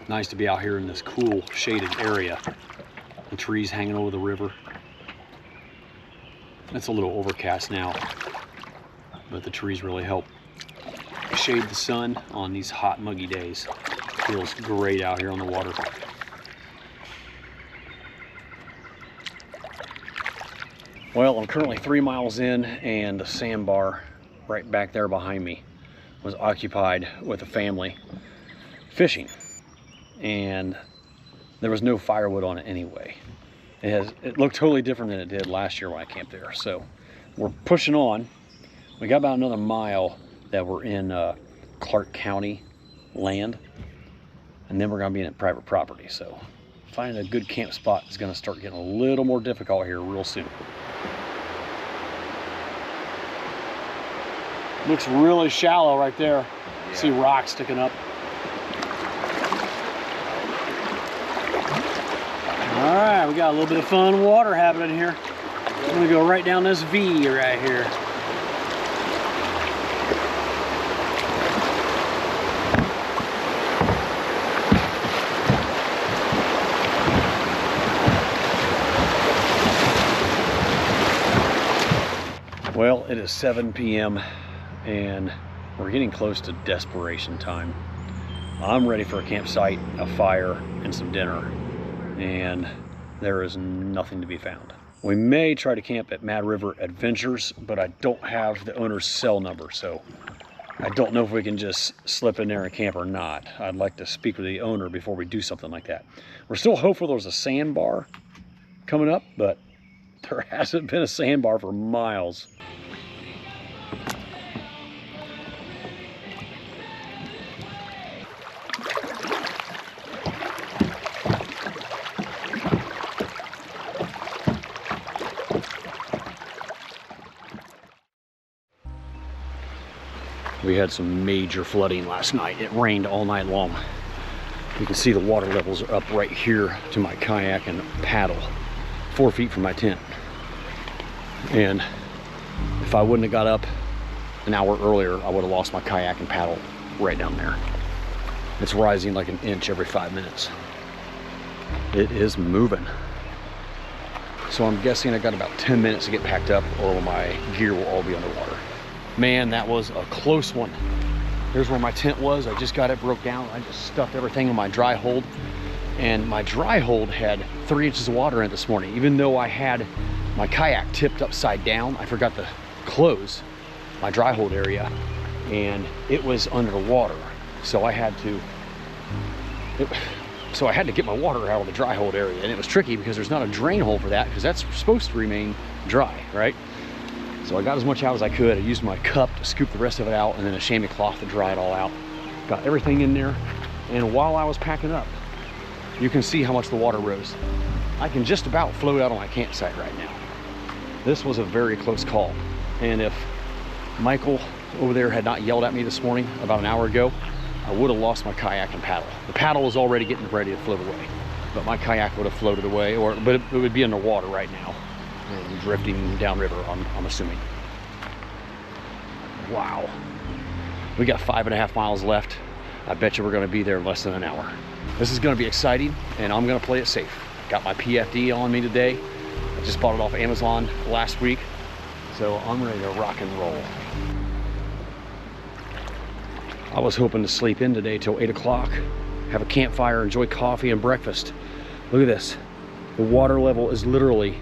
Nice to be out here in this cool shaded area. The trees hanging over the river. It's a little overcast now, but the trees really help shade the sun on these hot, muggy days. Feels great out here on the water. Well, I'm currently 3 miles in, and the sandbar right back there behind me was occupied with a family fishing, and there was no firewood on it anyway. It looked totally different than it did last year when I camped there. So we're pushing on. We got about another mile that we're in Clark County land, and then we're gonna be in private property. So finding a good camp spot is gonna start getting a little more difficult here real soon. Looks really shallow right there. Yeah. See rocks sticking up. All right, we got a little bit of fun water happening here. I'm gonna go right down this V right here. Well, it is 7 p.m. and we're getting close to desperation time. I'm ready for a campsite, a fire, and some dinner, and there is nothing to be found. We may try to camp at Mad River Adventures, but I don't have the owner's cell number, so I don't know if we can just slip in there and camp or not. I'd like to speak with the owner before we do something like that. We're still hopeful there's a sandbar coming up, but there hasn't been a sandbar for miles. We had some major flooding last night. It rained all night long. You can see the water levels are up right here to my kayak and paddle, 4 feet from my tent. And if I wouldn't have got up an hour earlier, I would have lost my kayak and paddle right down there. It's rising like an inch every 5 minutes. It is moving. So I'm guessing I got about 10 minutes to get packed up, or my gear will all be underwater. Man, that was a close one. Here's where my tent was. I just got it broke down. I just stuffed everything in my dry hold, and my dry hold had 3 inches of water in it this morning. Even though I had my kayak tipped upside down, I forgot to close my dry hold area, and it was underwater. So I had to get my water out of the dry hold area, and it was tricky because there's not a drain hole for that, because that's supposed to remain dry, right? So I got as much out as I could. I used my cup to scoop the rest of it out, and then a chamois cloth to dry it all out. Got everything in there, and while I was packing up, you can see how much the water rose. I can just about float out on my campsite right now. This was a very close call, and if Michael over there had not yelled at me this morning about an hour ago, I would have lost my kayak and paddle. The paddle was already getting ready to float away, but my kayak would have floated away, but it would be underwater right now and drifting downriver, I'm assuming. Wow. We got 5.5 miles left. I bet you we're gonna be there in less than an hour. This is gonna be exciting, and I'm gonna play it safe. Got my PFD on me today. I just bought it off Amazon last week, so I'm ready to rock and roll. I was hoping to sleep in today till 8 o'clock, have a campfire, enjoy coffee and breakfast. Look at this. The water level is literally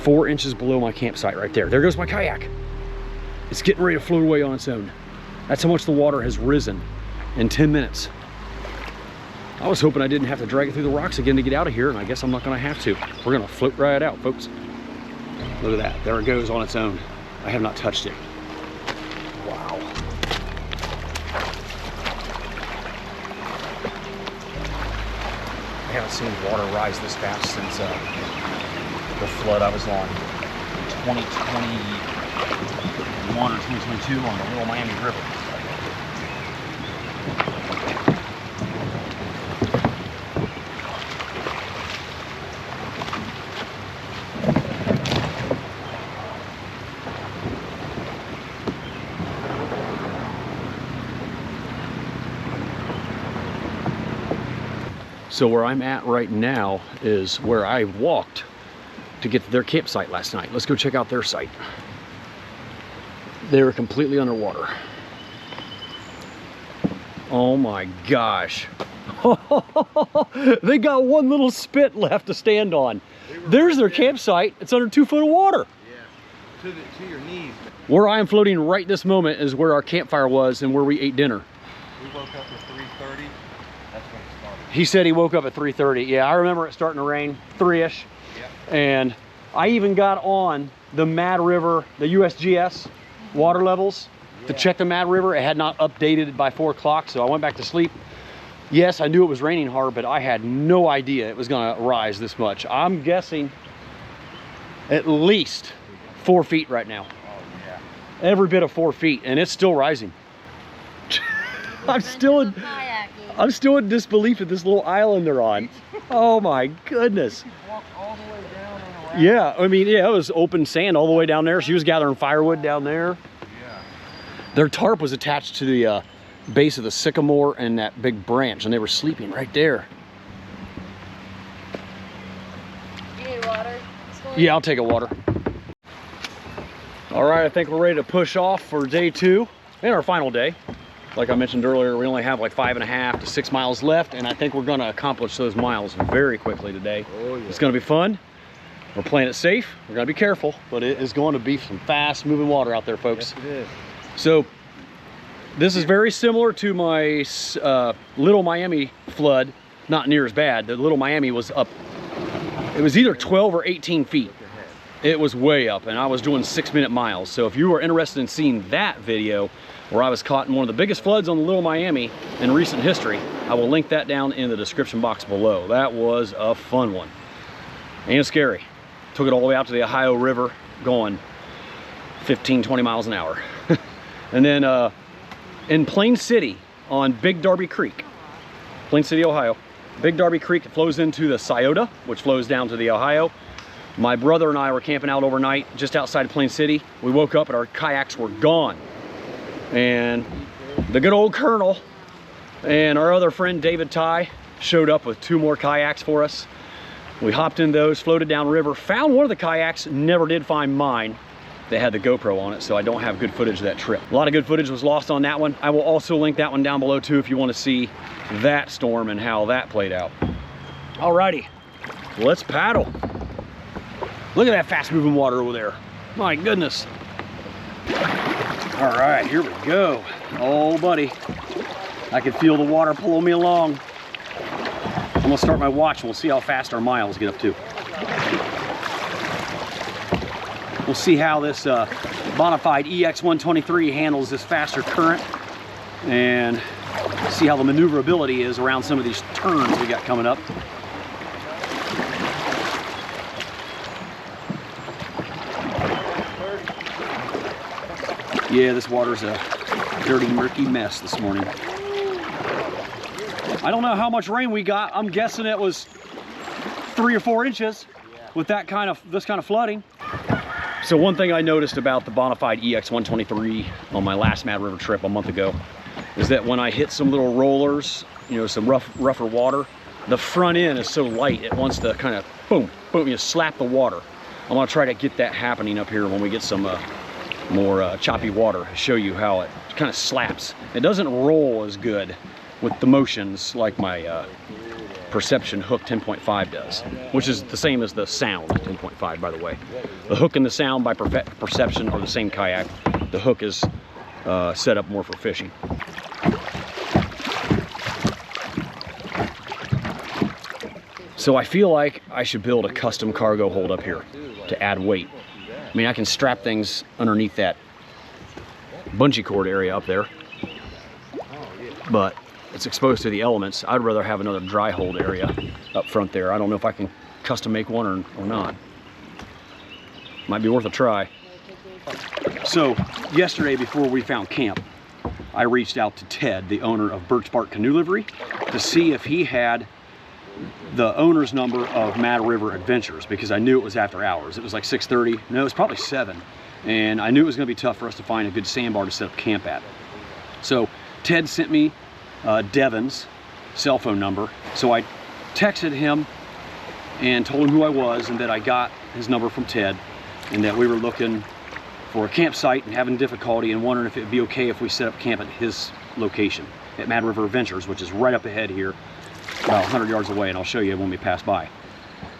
4 inches below my campsite right there. There goes my kayak. It's getting ready to float away on its own. That's how much the water has risen in 10 minutes. I was hoping I didn't have to drag it through the rocks again to get out of here, and I guess I'm not gonna have to. We're gonna float right out, folks. Look at that, there it goes on its own. I have not touched it. Wow. I haven't seen water rise this fast since the flood I was on in 2021 or 2022 on the Little Miami River. So where I'm at right now is where I walked to get to their campsite last night. Let's go check out their site. They were completely underwater. Oh my gosh. They got one little spit left to stand on. There's their campsite. It's under 2 foot of water. Yeah, to your knees. Where I am floating right this moment is where our campfire was and where we ate dinner. We woke up at 3:30. That's when it started. He said he woke up at 3:30. Yeah, I remember it starting to rain, 3-ish. Yeah. And I even got on the Mad River, the USGS water levels to check the Mad River. It had not updated by 4 o'clock, so I went back to sleep. Yes, I knew it was raining hard, but I had no idea it was gonna rise this much. I'm guessing at least 4 feet right now. Oh yeah. Every bit of 4 feet, and it's still rising. I'm still in disbelief at this little island they're on. Oh my goodness. Walked all the way down and around. Yeah, I mean, yeah, it was open sand all the way down there. She was gathering firewood down there. Yeah. Their tarp was attached to the base of the sycamore and that big branch, and they were sleeping right there. You need water? Yeah, I'll take a water. All right, I think we're ready to push off for day 2 and our final day. Like I mentioned earlier, we only have like 5.5 to 6 miles left, and I think we're gonna accomplish those miles very quickly today. Oh yeah. It's gonna be fun. We're playing it safe. We're gonna be careful, but it is going to be some fast moving water out there, folks. Yes, it is. So this is very similar to my Little Miami flood. Not near as bad. The Little Miami was up, it was either 12 or 18 feet. It was way up, and I was doing 6-minute miles. So if you are interested in seeing that video where I was caught in one of the biggest floods on the Little Miami in recent history, I will link that down in the description box below. That was a fun one and scary. Took it all the way out to the Ohio River, going 15-20 miles an hour. And then in Plain City on Big Darby Creek, Plain City, Ohio, Big Darby Creek flows into the Scioto, which flows down to the Ohio. My brother and I were camping out overnight just outside of Plain City. We woke up and our kayaks were gone. And the good old Colonel and our other friend David Ty showed up with 2 more kayaks for us. We hopped in those, floated down river, found one of the kayaks, never did find mine. They had the GoPro on it, so I don't have good footage of that trip. A lot of good footage was lost on that one. I will also link that one down below too if you want to see that storm and how that played out. Alrighty, let's paddle. Look at that fast moving water over there. My goodness. All right, here we go. Oh, buddy. I can feel the water pulling me along. I'm gonna start my watch and we'll see how fast our miles get up to. We'll see how this Bonafide EX123 handles this faster current and see how the maneuverability is around some of these turns we got coming up. Yeah, this water's a dirty, murky mess this morning. I don't know how much rain we got. I'm guessing it was 3 or 4 inches with this kind of flooding. So one thing I noticed about the Bonafide EX123 on my last Mad River trip a month ago is that when I hit some little rollers, you know, some rougher water, the front end is so light it wants to kind of boom, boom, you slap the water. I'm gonna try to get that happening up here when we get some more choppy water, show you how it kind of slaps. It doesn't roll as good with the motions like my Perception Hook 10.5 does, which is the same as the Sound 10.5, by the way. The hook and the Sound by Perception are the same kayak. The hook is set up more for fishing. So I feel like I should build a custom cargo hold up here to add weight. I mean, I can strap things underneath that bungee cord area up there, but it's exposed to the elements. I'd rather have another dry hold area up front there. I don't know if I can custom make one or not. Might be worth a try. So yesterday, before we found camp, I reached out to Ted, the owner of Birch Bark Canoe Livery, to see if he had the owner's number of Mad River Adventures, because I knew it was after hours. It was like 6:30. No, it was probably 7. And I knew it was going to be tough for us to find a good sandbar to set up camp at. So Ted sent me Devin's cell phone number. So I texted him and told him who I was and that I got his number from Ted and that we were looking for a campsite and having difficulty and wondering if it would be okay if we set up camp at his location at Mad River Adventures, which is right up ahead here, about 100 yards away, and I'll show you when we pass by.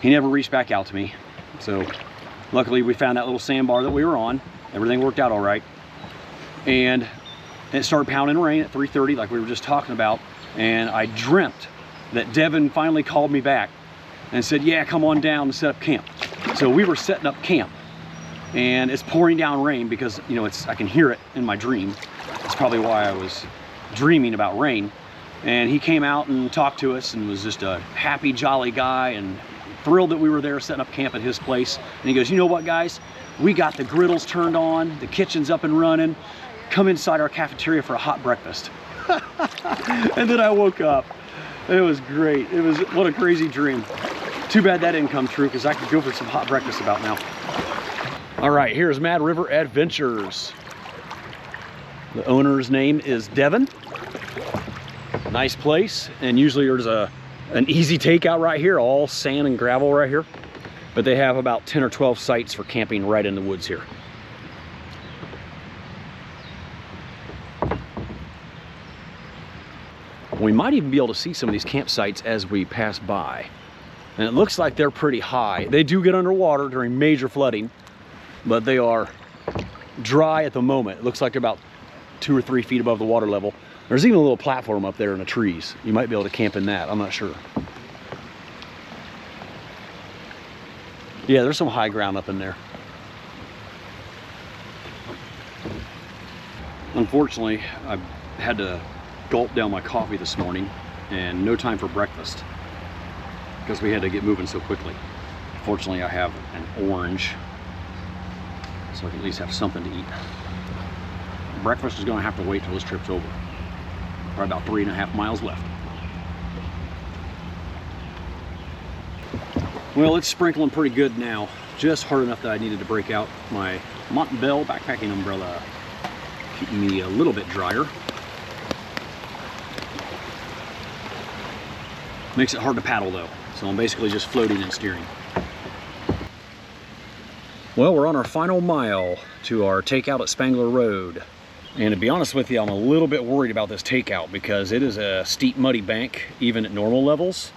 He never reached back out to me, so luckily we found that little sandbar that we were on. Everything worked out all right, and it started pounding rain at 3:30 like we were just talking about, and I dreamt that Devin finally called me back and said, yeah, come on down and set up camp. So we were setting up camp, and it's pouring down rain because, you know, I can hear it in my dream. That's probably why I was dreaming about rain. And he came out and talked to us and was just a happy, jolly guy and thrilled that we were there setting up camp at his place. And he goes, you know what, guys? We got the griddles turned on, the kitchen's up and running. Come inside our cafeteria for a hot breakfast. And then I woke up. It was great. It was, what a crazy dream. Too bad that didn't come true because I could go for some hot breakfast about now. All right, here's Mad River Adventures. The owner's name is Devin. Nice place, and usually there's an easy takeout right here, all sand and gravel right here. But they have about 10 or 12 sites for camping right in the woods here. We might even be able to see some of these campsites as we pass by. And it looks like they're pretty high. They do get underwater during major flooding, but they are dry at the moment. It looks like they're about 2 or 3 feet above the water level. There's even a little platform up there in the trees. You might be able to camp in that, I'm not sure. Yeah, there's some high ground up in there. Unfortunately, I've had to gulp down my coffee this morning and no time for breakfast because we had to get moving so quickly. Fortunately, I have an orange, so I can at least have something to eat. Breakfast is going to have to wait till this trip's over. Probably about 3.5 miles left. Well, it's sprinkling pretty good now. Just hard enough that I needed to break out my Montbell backpacking umbrella, keeping me a little bit drier. Makes it hard to paddle though, so I'm basically just floating and steering. Well, we're on our final mile to our takeout at Spangler Road. And to be honest with you, I'm a little bit worried about this takeout because it is a steep, muddy bank, even at normal levels.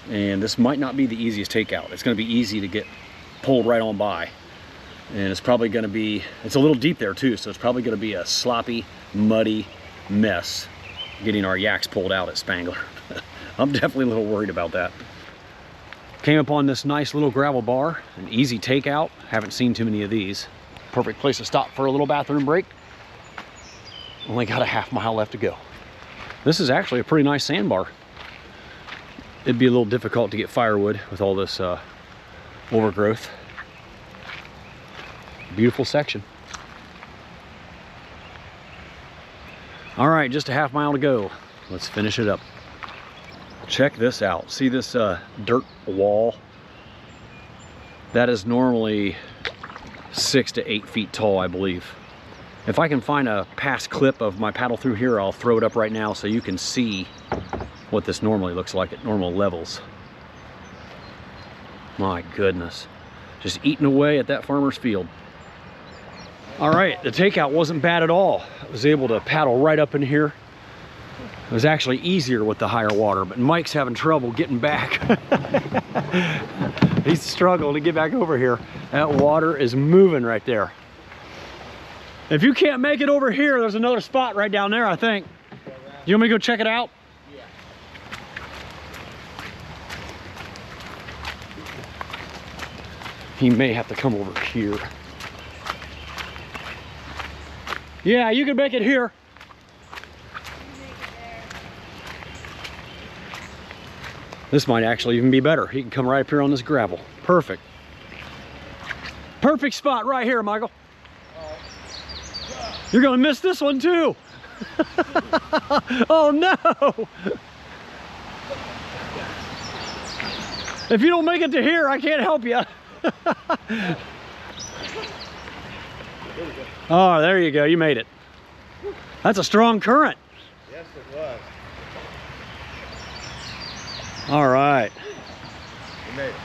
And this might not be the easiest takeout. It's gonna be easy to get pulled right on by. And it's probably gonna be, it's a little deep there too, so it's probably gonna be a sloppy, muddy mess getting our yaks pulled out at Spangler. I'm definitely a little worried about that. Came upon this nice little gravel bar, an easy takeout. Haven't seen too many of these. Perfect place to stop for a little bathroom break. Only got a half mile left to go. This is actually a pretty nice sandbar. It'd be a little difficult to get firewood with all this overgrowth. Beautiful section. All right, just a half mile to go. Let's finish it up. Check this out. See this dirt wall? That is normally 6 to 8 feet tall, I believe. If I can find a past clip of my paddle through here, I'll throw it up right now so you can see what this normally looks like at normal levels. My goodness. Just eating away at that farmer's field. All right, the takeout wasn't bad at all. I was able to paddle right up in here. It was actually easier with the higher water, but Mike's having trouble getting back. He's struggling to get back over here. That water is moving right there. If you can't make it over here, there's another spot right down there, I think. You want me to go check it out? Yeah. He may have to come over here. Yeah, you can make it here. This might actually even be better. He can come right up here on this gravel. Perfect. Perfect spot right here, Michael. You're gonna miss this one too. Oh no! If you don't make it to here, I can't help you. Oh, there you go. You made it. That's a strong current. Yes, it was. All right. We made it.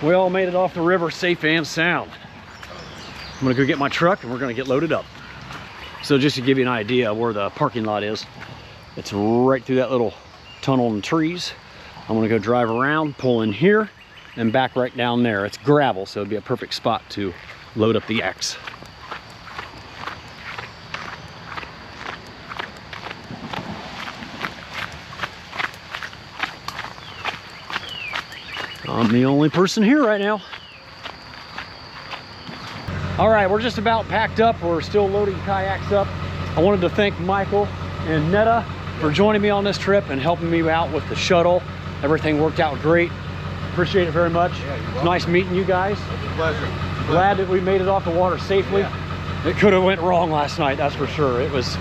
We all made it off the river safe and sound. I'm gonna go get my truck and we're gonna get loaded up. So just to give you an idea of where the parking lot is, it's right through that little tunnel and trees. I'm gonna go drive around, pull in here, and back right down there. It's gravel, so it'd be a perfect spot to load up the yaks. I'm the only person here right now. All right, we're just about packed up. We're still loading kayaks up. I wanted to thank Michael and Netta for joining me on this trip and helping me out with the shuttle. Everything worked out great. Appreciate it very much. Yeah, you're welcome. Nice meeting you guys. It's a pleasure. Glad that we made it off the water safely. Yeah. It could have went wrong last night, that's for sure. It was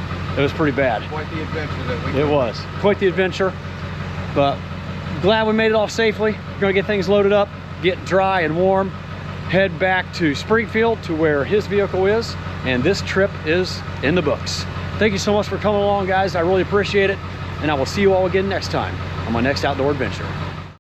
pretty bad. Quite the adventure that we It was quite the adventure, but glad we made it off safely. We're gonna get things loaded up, get dry and warm, head back to Springfield to where his vehicle is, and this trip is in the books. Thank you so much for coming along, guys. I really appreciate it, and I will see you all again next time on my next outdoor adventure.